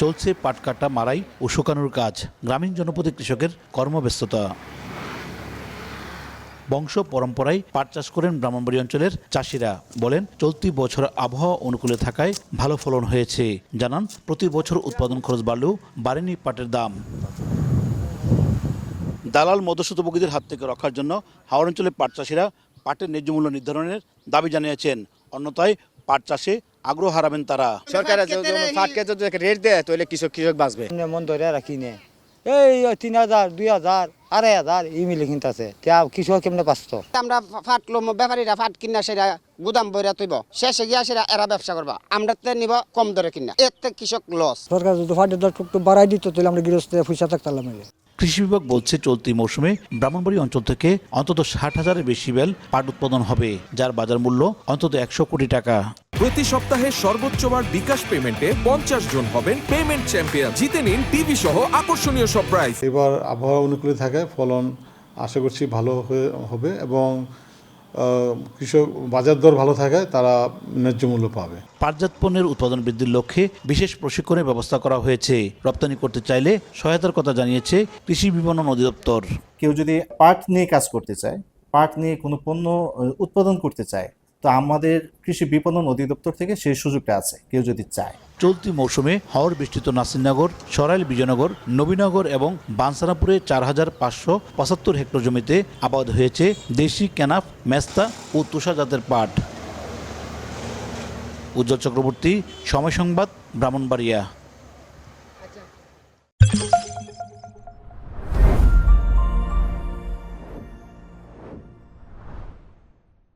চলছে পাট কাটা, মারাই ও শুকানোর কাজ। গ্রামীণ জনপদে কৃষকের কর্মব্যস্ততা। বংশ পরম্পরায় পাট চাষ করেন ব্রাহ্মণবাড়ী অঞ্চলের চাষিরা। বলেন, চলতি বছর আবহাওয়া অনুকূলে থাকায় ভালো ফলন হয়েছে। জানান, প্রতি বছর উৎপাদন খরচ বাড়লেও বাড়েনি পাটের দাম। দালাল মধ্যস্বত্বভোগীদের হাত থেকে রক্ষার জন্য হাওড় অঞ্চলের পাট চাষিরা পাটের ন্যায্য মূল্য নির্ধারণের দাবি জানিয়েছেন। অন্যথায় পাট চাষে আগ্রহ হারাবেন তারা। সরকারের পাটকে যদি রেট দেয় তাহলে কৃষক বাঁচবে। মন ধরে আর কিনে এই 3000, 2000, 2500 এই মিলে কিনতেছে, কৃষক কেমনে পাচ্ছ? আমরা ফাট লম, ব্যাপারীরা ফাট কিনা সেরা গুদাম বইরা তুইব, শেষে গিয়া সেরা এরা ব্যবসা করবা, আমরা নিব কম দরে কিনা, এতে কৃষক লস। সরকার যদি ফাটের দর একটু বাড়াই দিত তাহলে আমরা গৃহস্থ পয়সা থাকতাম। কৃষি বিভাগ বলছে, চলতি মৌসুমে ব্রাহ্মণবাড়ী অঞ্চল থেকে অন্তত 60,000-এর বেশি বেল পাট উৎপাদন হবে, যার বাজার মূল্য অন্তত 100 কোটি টাকা। প্রতি সপ্তাহে সর্বোচ্চ বার বিকাশ পেমেন্টে 50 জন হবেন পেমেন্ট চ্যাম্পিয়ন। জিতে নিন টিভি সহ আকর্ষণীয় সব প্রাইজ। এবার আবহাওয়া অনুকূলে থাকায় ফলন আশা করছি ভালো হবে এবং কৃষক বাজার দর ভালো থাকায় তারা ন্যায্য মূল্য পাবে। পাটজাত পণ্যের উৎপাদন বৃদ্ধির লক্ষ্যে বিশেষ প্রশিক্ষণের ব্যবস্থা করা হয়েছে। রপ্তানি করতে চাইলে সহায়তার কথা জানিয়েছে কৃষি বিপণন অধিদপ্তর। কেউ যদি পাট নিয়ে কাজ করতে চায়, পাট নিয়ে কোনো পণ্য উৎপাদন করতে চায়, তো আমাদের কৃষি বিপণন অধিদপ্তর থেকে সেই সুযোগটা আছে, কেউ যদি চায়। চলতি মৌসুমে হাওড় বিস্তৃত নাসিরনগর, সরাইল বিজয়নগর, নবীনগর এবং বানসারাপুরে 4575 হেক্টর জমিতে আবাদ হয়েছে দেশি কেনাফ, মেস্তা ও তুষা জাতের পাট। উজ্জ্বল চক্রবর্তী, সময় সংবাদ, ব্রাহ্মণবাড়িয়া।